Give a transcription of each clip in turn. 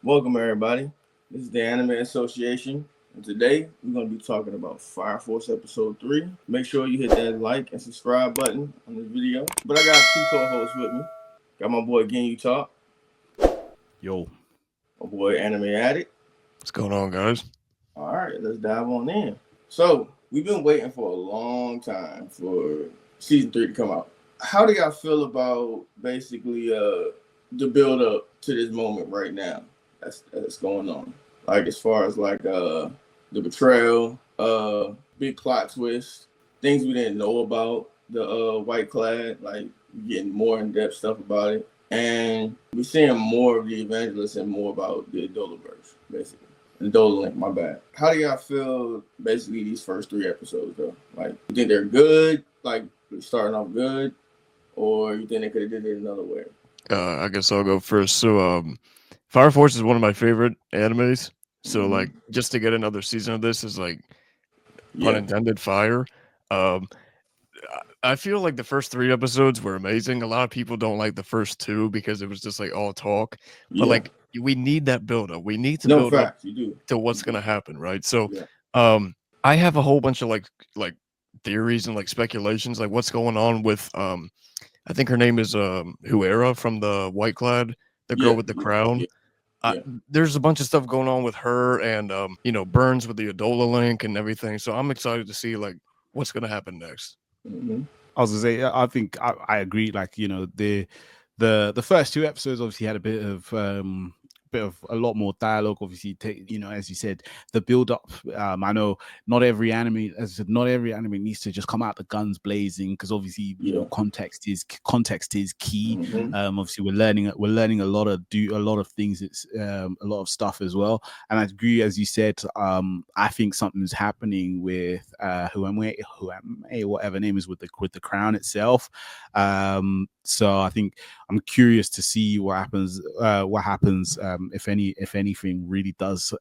Welcome, everybody. This is the Anime Association, and today we're going to be talking about Fire Force Episode 3. Make sure you hit that like and subscribe button on this video. But I got two co hosts with me. Got my boy Gen Talk, Yo, my boy Anime Addict. What's going on, guys? All right, let's dive on in. So, we've been waiting for a long time for season 3 to come out. How do y'all feel about basically the build up to this moment right now that's going on? Like as far as like the betrayal, big plot twist, things we didn't know about the White Clad, like getting more in depth stuff about it, and we're seeing more of the evangelists and more about the Adolaverse, basically. And Dola Link, my bad. How do y'all feel basically these first 3 episodes though? Like, you think they're good? Like starting off good, or you think they could have did it another way? I guess I'll go first. So, Fire Force is one of my favorite animes. So, like, just to get another season of this is like, pun intended, fire. Um, I feel like the first 3 episodes were amazing. A lot of people don't like the first 2 because it was just like all talk. But like, we need that build up. We need to build up to what's gonna happen, right? So, I have a whole bunch of like theories and like speculations, like what's going on with I think her name is Huera from the White Clad, the girl with the crown. There's a bunch of stuff going on with her and Burns with the Adola link and everything. So I'm excited to see like what's gonna happen next. I was gonna say, I think I agree. Like, the first 2 episodes obviously had a bit of a lot more dialogue. Obviously, as you said, the build up. I know not every anime, as I said, not every anime needs to just come out the guns blazing, because obviously context is key. Obviously, we're learning a lot of things. It's a lot of stuff as well. And I agree, as you said. I think something's happening with Huame, whatever name is with the crown itself. So I think I'm curious to see what happens. If anything really does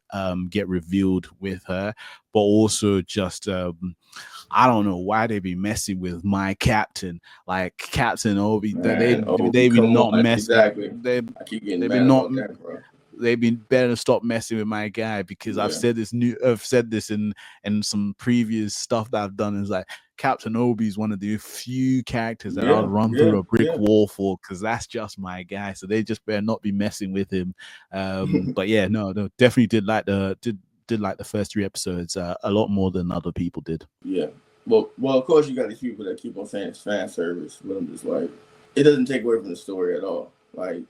get revealed with her, but also just I don't know why they be messing with my captain, like Captain Obi. They be not messing. Exactly. They be not. They've been better stop messing with my guy, because I've said this in some previous stuff that I've done. Is like Captain Obi is one of the few characters that I'll run through a brick wall for, because that's just my guy. So they just better not be messing with him. But yeah, no, definitely did like the first 3 episodes a lot more than other people did. Yeah. Well, of course you got these people that keep on saying it's fan service, but I'm just like, it doesn't take away from the story at all. Like,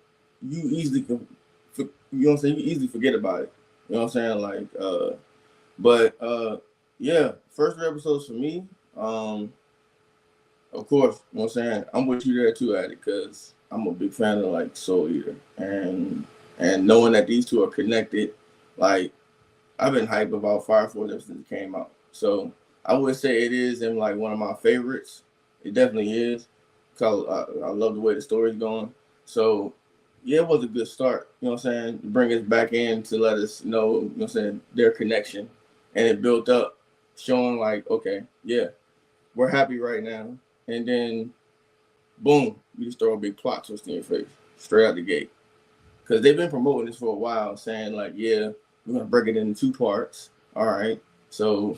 you easily can. You know what I'm saying? You easily forget about it. You know what I'm saying? Like, yeah, first 3 episodes for me. Of course, you know what I'm saying? I'm with you there too, Addy, because I'm a big fan of like Soul Eater, and knowing that these two are connected, like I've been hyped about Fire Force ever since it came out. So I would say it is in like one of my favorites. It definitely is, because I love the way the story's going. So yeah, it was a good start, you know what I'm saying? To bring us back in to let us know, you know what I'm saying, their connection. And it built up, showing like, okay, yeah, we're happy right now. And then, boom, you just throw a big plot twist in your face, straight out the gate. Because they've been promoting this for a while, saying like, yeah, we're going to break it into 2 parts. All right, so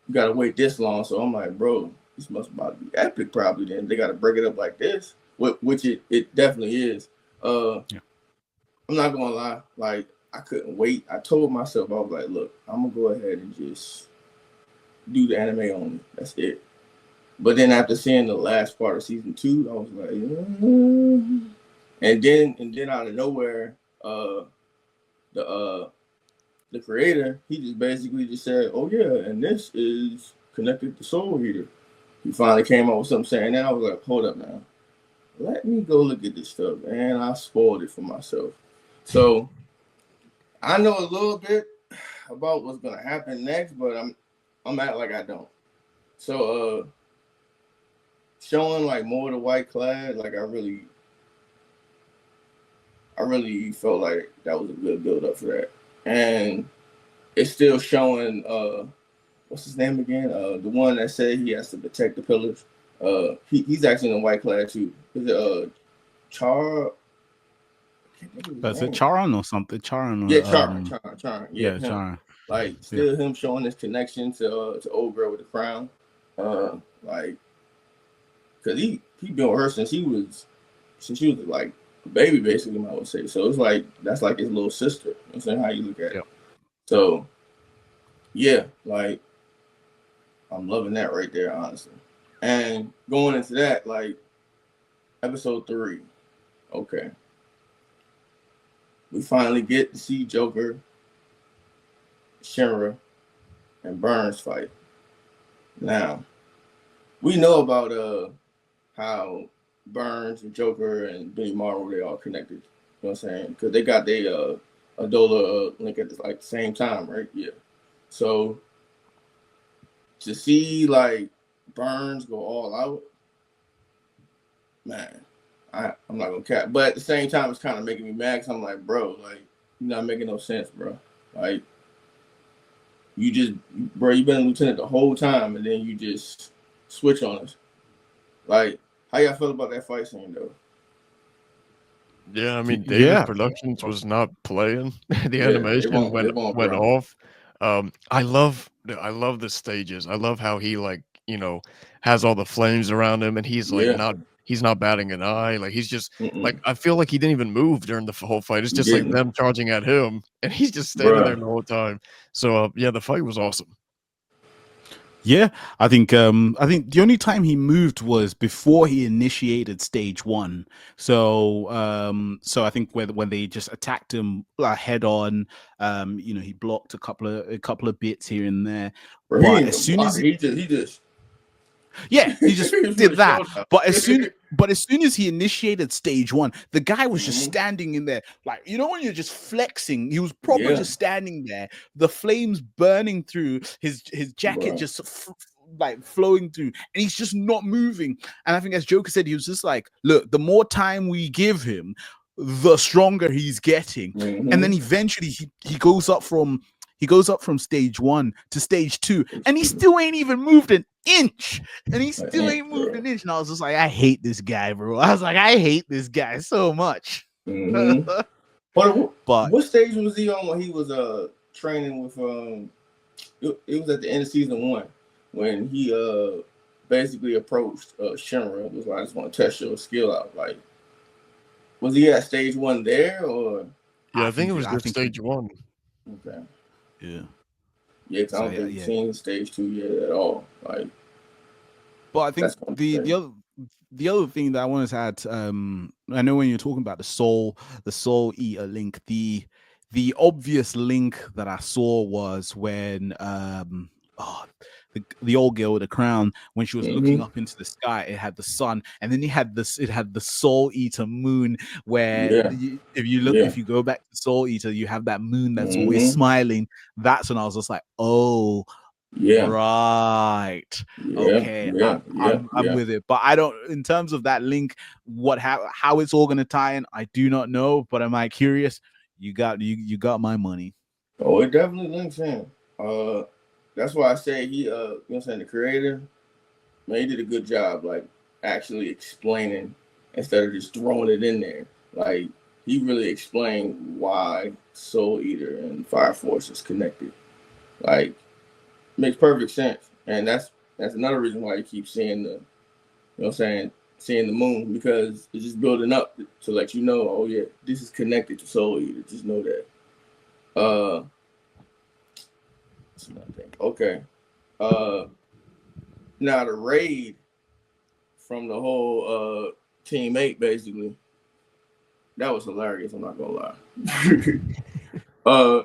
you got to wait this long. So I'm like, bro, this must about to be epic probably then. They got to break it up like this, which it definitely is. I'm not gonna lie, like I couldn't wait. I told myself, I was like, look, I'm gonna go ahead and just do the anime only. That's it. But then after seeing the last part of season 2, I was like, and then out of nowhere, the creator, he just basically just said, oh yeah, and this is connected to Soul Eater. He finally came up with something saying that. I was like, hold up now. Let me go look at this stuff, and I spoiled it for myself. So I know a little bit about what's gonna happen next, but I'm acting like I don't. So showing like more of the White Clad, like I really felt like that was a good build up for that. And it's still showing what's his name again? The one that said he has to protect the pillars. He's actually in the White Clad too. Is it can't think of his That's it, name. Charon or something. Charon. Yeah, Charon. Yeah, him. Charon. Like still him showing his connection to old girl with the crown. Like, cause he been with her since she was like a baby, basically, I would say. So it's like that's like his little sister. You know what I'm saying, how you look at it. So yeah, like I'm loving that right there, honestly. And going into that, like episode 3, okay, we finally get to see Joker, Shinra, and Burns fight. Now, we know about how Burns and Joker and Benny Marvel, they all connected. You know what I'm saying? Because they got their Adola link at the same time, right? Yeah. So to see like Burns go all out, man, I'm not gonna cap. But at the same time, it's kind of making me mad because I'm like, bro, like you're not making no sense, bro. Like you've been a lieutenant the whole time, and then you just switch on us. Like, how y'all feel about that fight scene, though? Yeah, I mean, David Productions was not playing. The animation went off. I love the stages. I love how he has all the flames around him, and he's not batting an eye. Like he's just like, I feel like he didn't even move during the whole fight. It's just like them charging at him, and he's just standing there the whole time. So yeah, the fight was awesome. Yeah, I think the only time he moved was before he initiated stage 1. So I think when they just attacked him head on, he blocked a couple of bits here and there. But as soon as he just did that. But as soon as he initiated stage 1, the guy was just standing in there, like, when you're just flexing. He was probably just standing there, the flames burning through his jacket, just flowing through, and he's just not moving. And I think, as Joker said, he was just like, look, the more time we give him, the stronger he's getting. And then eventually he goes up from stage 1 to stage 2, and he still ain't even moved an inch. And I was just like, I hate this guy, bro. I was like, I hate this guy so much. But what stage was he on when he was training with it was at the end of season 1 when he basically approached Shinra and was like, I just want to test your skill out. Like, was he at stage 1 there, or? Yeah, I think it was just stage 1. Okay. Yeah. Yeah, because I don't think we've seen stage 2 yet at all. Like, but I think the other thing that I wanted to add, I know when you're talking about the Soul Eater link, the obvious link that I saw was when the old girl with the crown, when she was looking up into the sky, it had the sun, and then it had the Soul Eater moon, where if you go back to Soul Eater, you have that moon that's always smiling. That's when I was just like, oh right, okay, I'm with it. But I don't, in terms of that link, how it's all gonna tie in, I do not know, but am I curious? You got my money. Oh, it definitely links in. That's why I say he, the creator, man, he did a good job, like, actually explaining instead of just throwing it in there. Like, he really explained why Soul Eater and Fire Force is connected. Like, makes perfect sense. And that's another reason why you keep seeing seeing the moon, because it's just building up to let you know, oh yeah, this is connected to Soul Eater. Just know that. That's another thing. Okay. Now the raid from the whole Team 8, basically, that was hilarious. I'm not gonna lie.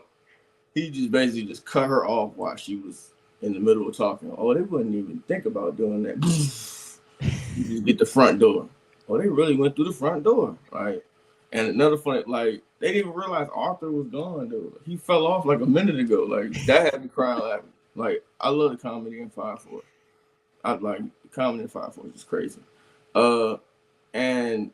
He just basically just cut her off while she was in the middle of talking. Oh, they wouldn't even think about doing that. You just get the front door. Oh, they really went through the front door, right? And another funny, like, they didn't even realize Arthur was gone, dude. He fell off like a minute ago. Like, that had me crying laughing. Like, I love the comedy in Fire Force. I like the comedy in Fire Force is crazy. And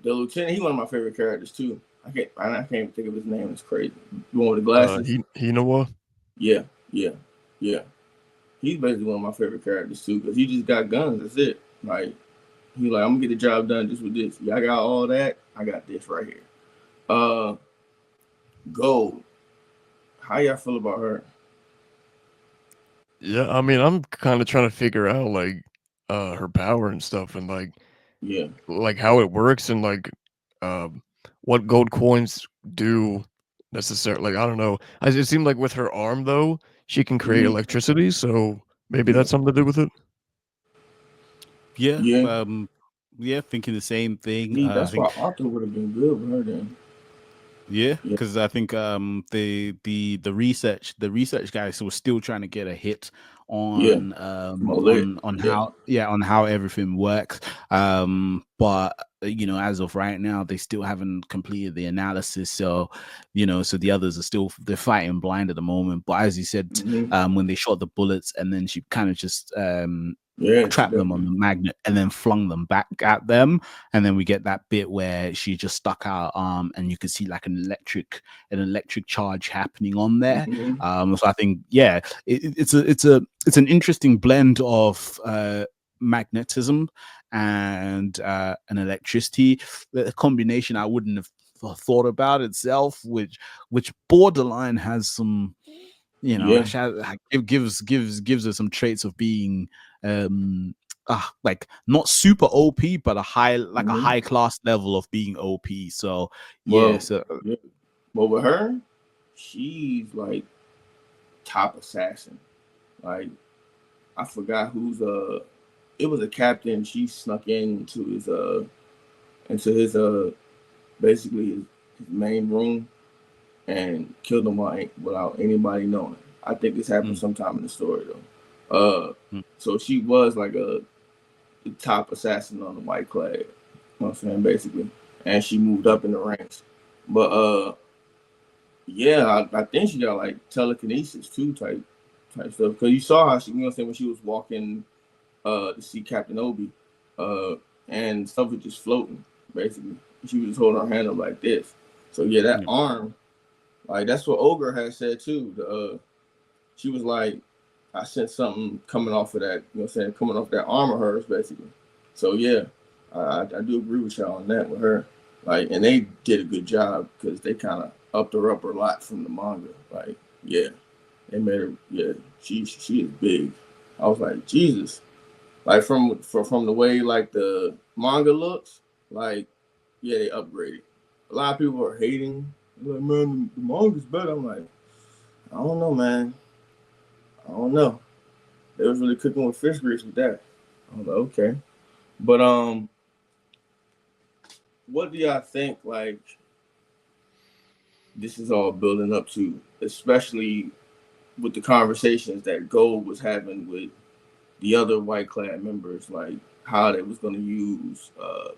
the lieutenant, he's one of my favorite characters too. I can't even think of his name. It's crazy. The one with the glasses. Hinawa? Yeah. He's basically one of my favorite characters too, because he just got guns. That's it. Like, he's like, I'm gonna get the job done just with this. Y'all got all that. I got this right here. Gold. How y'all feel about her? Yeah, I mean, I'm kind of trying to figure out like her power and stuff, and Yeah. like how it works, and like um what gold coins do necessarily. Like I don't know. It seemed like with her arm though, she can create Mm-hmm. electricity, so maybe Yeah. that's something to do with it. Yeah, Yeah. yeah, thinking the same thing. See, I that's think why Arthur would have been good with her then. yeah, Yeah. because I think the research guys were still trying to get a hit Yeah. Molet. on Yeah. how on how everything works. But you know, as of right now, they still haven't completed the analysis. So, you know, so the others are still they're fighting blind at the moment. But as you said, Mm-hmm. when they shot the bullets and then she kind of just Yeah. She trapped them on definitely. the magnet and then flung them back at them, and then we get that bit where she just stuck out her arm and you could see like an electric charge happening on there. Mm-hmm. So I think yeah, it's an interesting blend of magnetism and an electricity, the combination I wouldn't have thought about itself, which borderline has some, you know, Yeah. it gives us some traits of being like not super OP, but a Mm-hmm. high class level of being OP. So yeah, Well, so yeah. But with her, she's like top assassin. Like I forgot who's it was a captain. She snuck into his basically his main room and killed him without anybody knowing. I think this happened mm, sometime in the story though. mm, So she was like the top assassin on the White Clad. You know what I'm saying, basically, and she moved up in the ranks. But yeah, I think she got like telekinesis too, type stuff. Because you saw how she, you know what I'm saying, when she was walking to see Captain Obi, uh, and stuff was just floating, basically. She was just holding her hand up like this. So yeah, that yeah, arm, like that's what Ogre had said too. She was like, I sent something coming off of that, you know what I'm saying, coming off that arm of hers, basically. So yeah, I do agree with y'all on that with her. Like, and they did a good job because they kind of upped her up a lot from the manga. Like, yeah, they made her. Yeah, she is big. I was like, Jesus. Like from the way like the manga looks, like yeah, they upgraded. A lot of people are hating. They're like, man, the manga's better. I'm like, I don't know, man. I don't know. They was really cooking with fish grease with that. I was like, okay. But what do y'all think like this is all building up to, especially with the conversations that Gold was having with the other White Clad members, like how they was going to use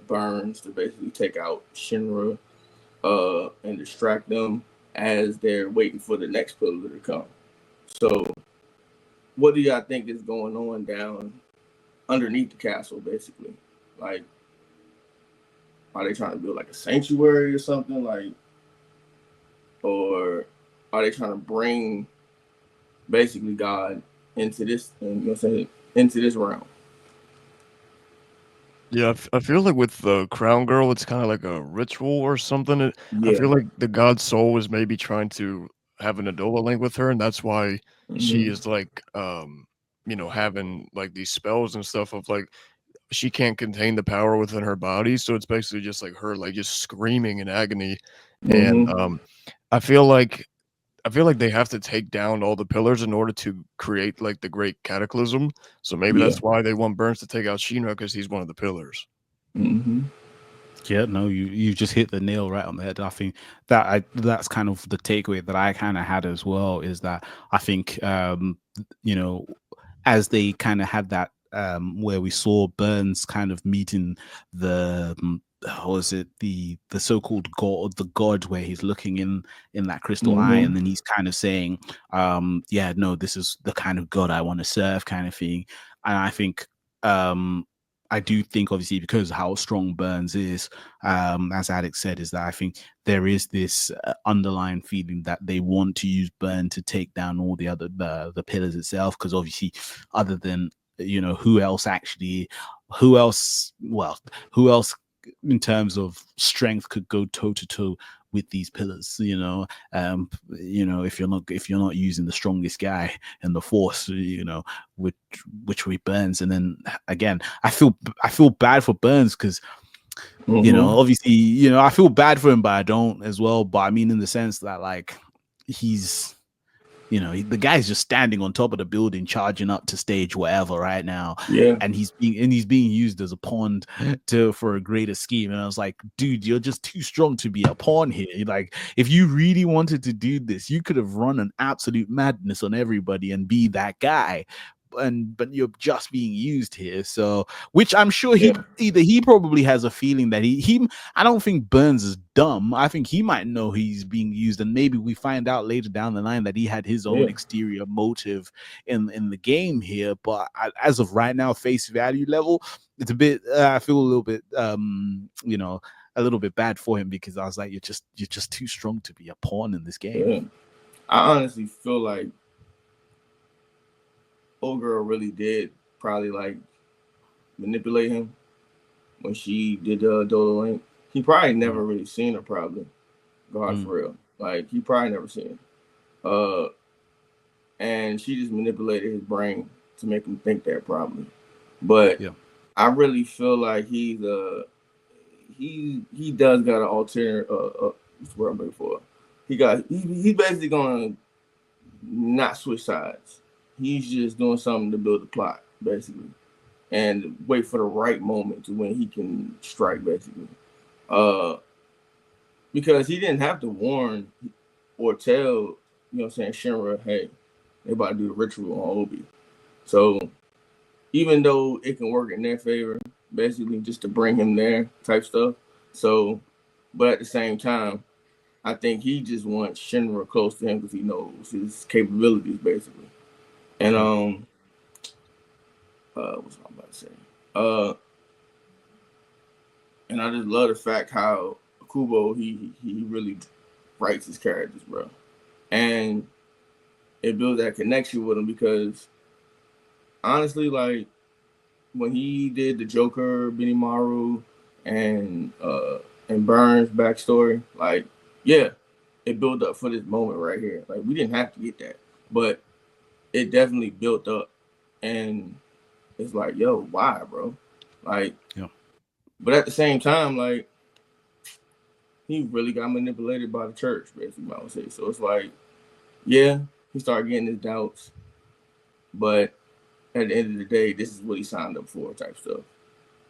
Burns to basically take out Shinra and distract them as they're waiting for the next pillar to come. So, what do y'all think is going on down underneath the castle, basically? Like, are they trying to build like a sanctuary or something? Like, or are they trying to bring basically God into this, and you know what I'm saying, into this realm? Yeah, I feel like with the Crown Girl, it's kind of like a ritual or something. I Yeah. feel like the God Soul is maybe trying to have an Adola link with her, and that's why she Mm-hmm. is like, having like these spells and stuff of like she can't contain the power within her body, so it's basically just like her like just screaming in agony, and Mm-hmm. I feel like I feel like they have to take down all the pillars in order to create like the great cataclysm. So maybe Yeah. that's why they want Burns to take out Shinra because he's one of the pillars. Mm-hmm. yeah. No, you just hit the nail right on the head. I think that's kind of the takeaway that I kind of had as well, is that I think you know, as they kind of had that where we saw Burns kind of meeting the how was it, the so-called god where he's looking in that crystal eye, Mm-hmm. and then he's kind of saying yeah, no, this is the kind of god I want to serve, kind of thing. And I think I do think, obviously, because of how strong Burns is, as Alex said, is that I think there is this underlying feeling that they want to use Burn to take down all the other the pillars itself, because obviously, other than, you know, who else in terms of strength could go toe to toe with these pillars. If you're not using the strongest guy in the force, which way Burns. And then again, I feel bad for Burns because obviously, I feel bad for him, but I don't as well. But I mean, in the sense that like he's, the guy's just standing on top of the building, charging up to stage whatever right now. Yeah. And he's being used as a pawn for a greater scheme. And I was like, dude, you're just too strong to be a pawn here. Like, if you really wanted to do this, you could have run an absolute madness on everybody and be that guy. But you're just being used here. So, which I'm sure he probably has a feeling that I don't think Burns is dumb. I think he might know he's being used, and maybe we find out later down the line that he had his own exterior motive in the game here. But as of right now, face value level, it's a bit. I feel a little bit, a little bit bad for him because I was like, you're just too strong to be a pawn in this game. Yeah. I honestly feel like old girl really did probably like manipulate him when she did the Dolo Link. He probably never really seen her probably. God, for real. Like, he probably never seen her. And she just manipulated his brain to make him think that probably. But I really feel like he does got an alternate what's the word I'm looking for? He's basically gonna not switch sides. He's just doing something to build a plot, basically, and wait for the right moment to when he can strike, basically. Because he didn't have to warn or tell, Shinra, hey, they about to do the ritual on Obi. So even though it can work in their favor, basically just to bring him there type stuff. So, but at the same time, I think he just wants Shinra close to him because he knows his capabilities, basically. And what's I about to say? And I just love the fact how Kubo he really writes his characters, bro, and it builds that connection with him because honestly, like when he did the Joker, Benimaru, and Burns backstory, like it built up for this moment right here. Like we didn't have to get that, but it definitely built up, and it's like, yo, why, bro? Like, but at the same time, like, he really got manipulated by the church, basically, I would say. So it's like, he started getting his doubts, but at the end of the day, this is what he signed up for, type stuff.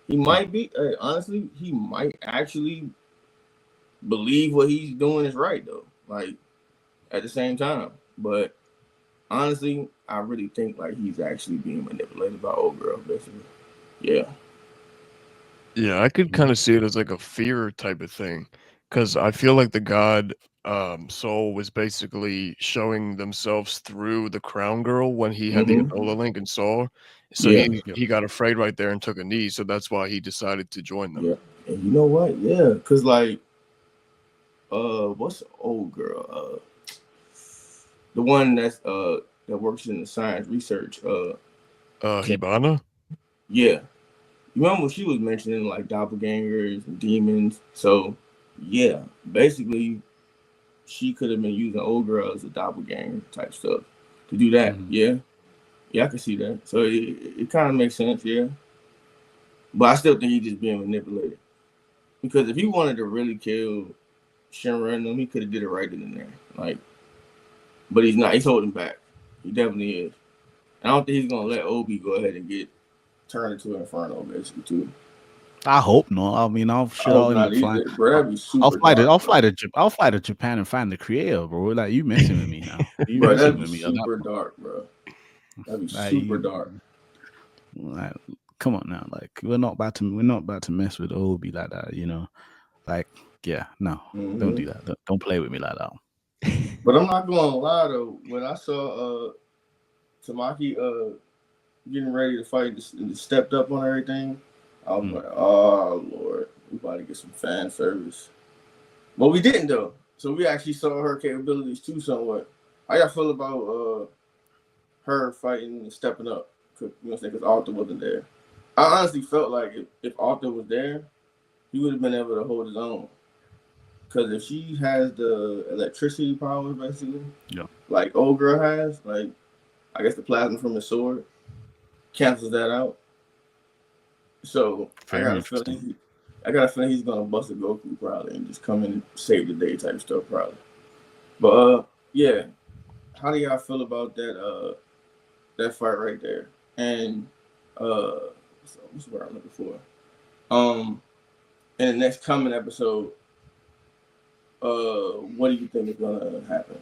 He might be, honestly, he might actually believe what he's doing is right, though. Like, at the same time, but honestly, I really think like he's actually being manipulated by old girl, basically. Yeah, I could kind of see it as like a fear type of thing, because I feel like the god Soul was basically showing themselves through the Crown Girl when he had the Ebola link and saw. So he got afraid right there and took a knee. So that's why he decided to join them. Yeah, and you know what? Yeah, because like, what's the old girl? The one that's that works in the science research. Hibana? Yeah. You remember she was mentioning like doppelgangers and demons. So basically she could have been using old girl as a doppelganger type stuff to do that. Yeah, I can see that. So it kind of makes sense, But I still think he's just being manipulated. Because if he wanted to really kill Shinra and them, he could have did it right then and there. Like, but he's not. He's holding back. He definitely is. I don't think he's gonna let Obi go ahead and get turned into an Inferno, basically, too. I hope not. I mean, I'll fly to Japan and find the creator, bro. Like, you messing with me now? Bro, that'd be super dark, bro. That'd be super dark. Like, come on now, like we're not about to mess with Obi like that, Like, don't do that. Don't play with me like that. But I'm not gonna lie though. When I saw Tamaki getting ready to fight and stepped up on everything, I was like, oh Lord, we about to get some fan service. But we didn't though. So we actually saw her capabilities too somewhat. How y'all feel about her fighting and stepping up? Because Arthur wasn't there. I honestly felt like if Arthur was there, he would have been able to hold his own. because if she has the electricity powers, basically, Yeah. like old girl has, like I guess the plasma from his sword cancels that out. So Very interesting. I got a feeling he's gonna bust a Goku probably and just come in and save the day type stuff probably. But yeah, how do y'all feel about that fight right there? And what's the word I'm looking for? In the next coming episode, what do you think is gonna happen?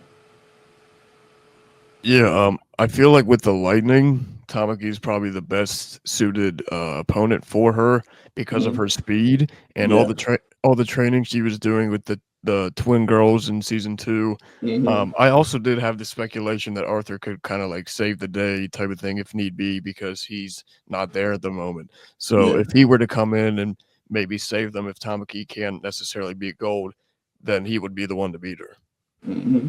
Yeah, I feel like with the Lightning, Tamaki is probably the best suited opponent for her because of her speed and all the training she was doing with the twin girls in season 2. I also did have the speculation that Arthur could kind of like save the day type of thing if need be because he's not there at the moment. So if he were to come in and maybe save them if Tamaki can't necessarily beat Gold, then he would be the one to beat her. Mm-hmm.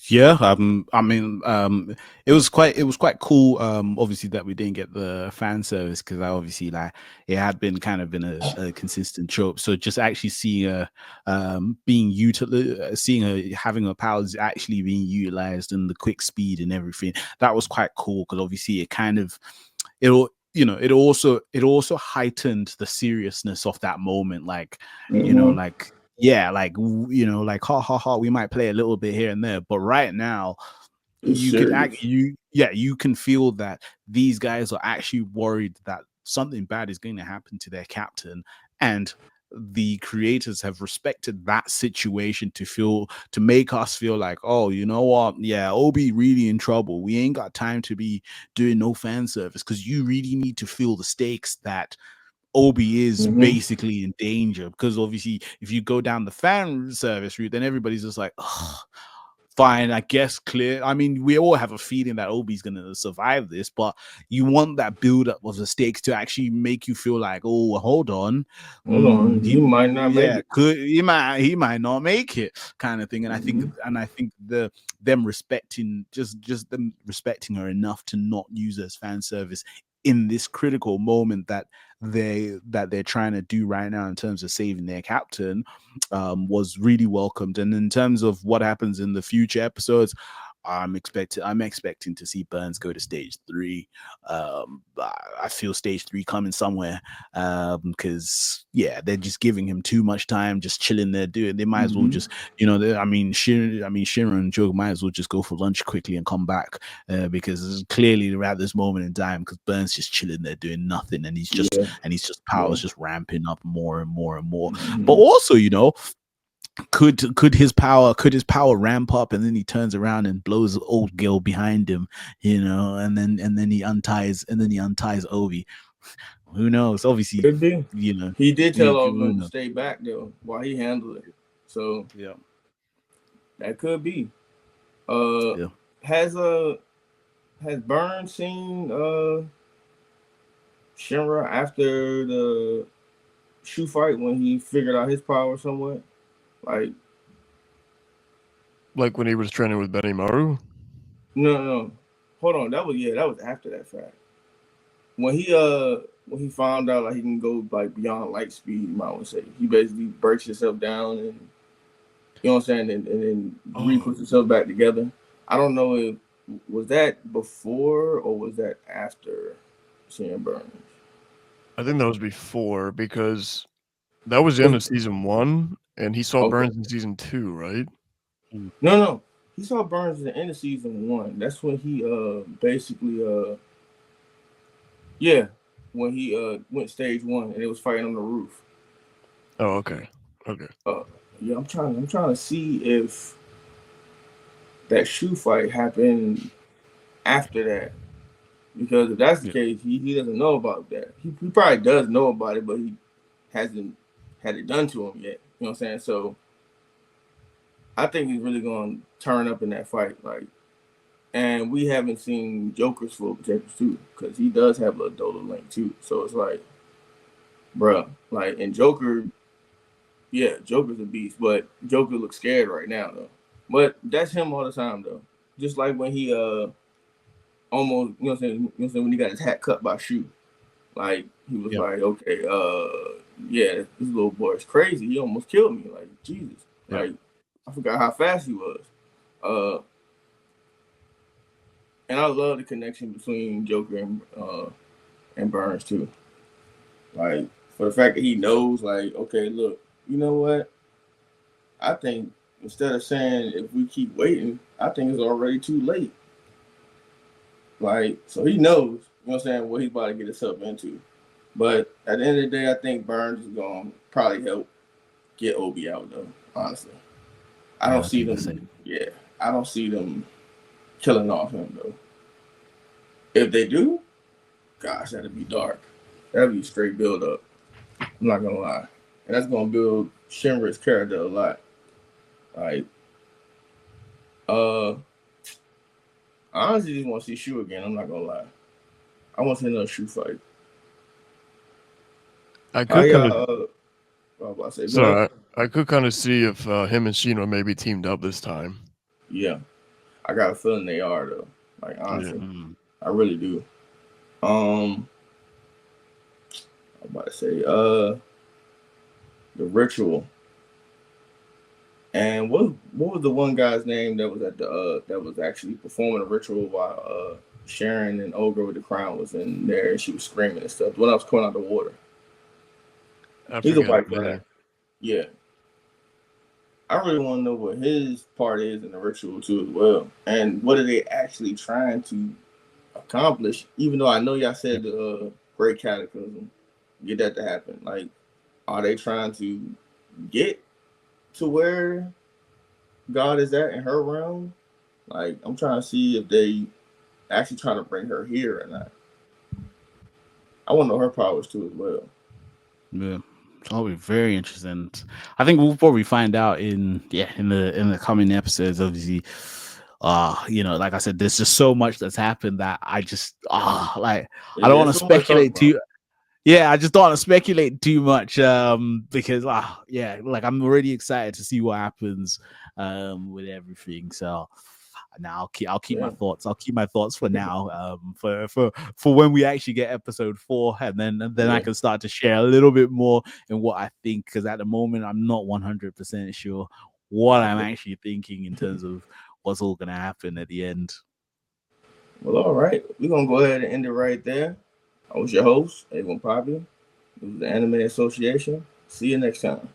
Yeah, I mean, it was quite cool. Obviously that we didn't get the fan service because I obviously like it had been kind of been a consistent trope. So just actually seeing her, seeing her having her powers actually being utilized and the quick speed and everything, that was quite cool because obviously it kind of it also heightened the seriousness of that moment, like like. Yeah, like like ha ha ha. We might play a little bit here and there, but right now, you can feel that these guys are actually worried that something bad is going to happen to their captain, and the creators have respected that situation to make us feel like, oh, you know what? Yeah, Obi really in trouble. We ain't got time to be doing no fan service because you really need to feel the stakes that Obi is basically in danger because obviously if you go down the fan service route, then everybody's just like, oh, fine, I guess clear. I mean, we all have a feeling that Obi's gonna survive this, but you want that build up of the stakes to actually make you feel like, oh, hold on, he might not make it. He might not make it, kind of thing. And I think them respecting them respecting her enough to not use her as fan service in this critical moment that they're trying to do right now in terms of saving their captain was really welcomed. And in terms of what happens in the future episodes, I'm expecting to see Burns go to stage 3. I feel stage 3 coming somewhere because they're just giving him too much time, just chilling there. They might as well just Shinra and Joe might as well just go for lunch quickly and come back because clearly they're at this moment in time because Burns just chilling there doing nothing, and he's just powers just ramping up more and more and more. But also, could his power ramp up and then he turns around and blows old Gil behind him, and then he unties Obi. Who knows? Obviously, could be. He did tell all of them to stay back though while he handled it. So that could be. Has Burns seen Shinra after the shoe fight when he figured out his power somewhat? Like when he was training with Benimaru? No. Hold on. That was after that fact. When he found out like he can go like beyond light speed, you might want to say, he basically breaks himself down and you know what I'm saying, and then re-puts himself back together. I don't know if was that before or was that after seeing Burns? I think that was before because that was the end of season 1 and he saw Burns in season 2, right? No. He saw Burns at the end of season 1. That's when he basically when he went stage 1 and it was fighting on the roof. Oh, okay. I'm trying to see if that shoe fight happened after that. Because if that's the case, he doesn't know about that. He probably does know about it, but he hasn't had it done to him yet. You know what I'm saying? So I think he's really going to turn up in that fight. And we haven't seen Joker's full potential too, because he does have a Dodo link too. So it's like, bruh, and Joker, Joker's a beast, but Joker looks scared right now though. But that's him all the time though. Just like when he almost, when he got his hat cut by Shu. He was like, okay, yeah, this little boy is crazy. He almost killed me. Like, Jesus. Yeah. Like, I forgot how fast he was. And I love the connection between Joker and Burns too. Like, for the fact that he knows, like, okay, look, you know what? I think instead of saying if we keep waiting, I think it's already too late. Like, so he knows, you know what I'm saying, what he's about to get himself into. But at the end of the day, I think Burns is going to probably help get Obi out, though, honestly. I don't see them, I don't see them killing off him, though. If they do, gosh, that'd be dark. That'd be straight build up. I'm not going to lie. And that's going to build Shinra's character a lot. Like, I honestly just want to see Shu again. I'm not going to lie. I want to see another Shu fight. I could kind of see if him and Shino maybe teamed up this time. Yeah, I got a feeling they are though. Like honestly, I really do. I'm about to say the Ritual. And what was the one guy's name that was at the that was actually performing the Ritual while Sharon and Ogre with the crown was in there and she was screaming and stuff. The one that was coming out of the water. He's a white guy. Yeah. I really want to know what his part is in the Ritual too as well. And what are they actually trying to accomplish? Even though I know y'all said the Great Cataclysm, get that to happen. Like, are they trying to get to where God is at in her realm? Like, I'm trying to see if they actually trying to bring her here or not. I want to know her powers too as well. Yeah. That'll be very interesting. I think we'll probably find out in the coming episodes. Obviously, like I said, there's just so much that's happened that I just I don't want to speculate too. Yeah, I just don't want to speculate too much because like I'm already excited to see what happens with everything. So now I'll keep my thoughts. I'll keep my thoughts for now. For when we actually get episode 4, and then I can start to share a little bit more in what I think. Because at the moment, I'm not 100% sure what I'm actually thinking in terms of what's all gonna happen at the end. Well, all right, we're gonna go ahead and end it right there. I was your host, Avon Poppy. This was the Anime Association. See you next time.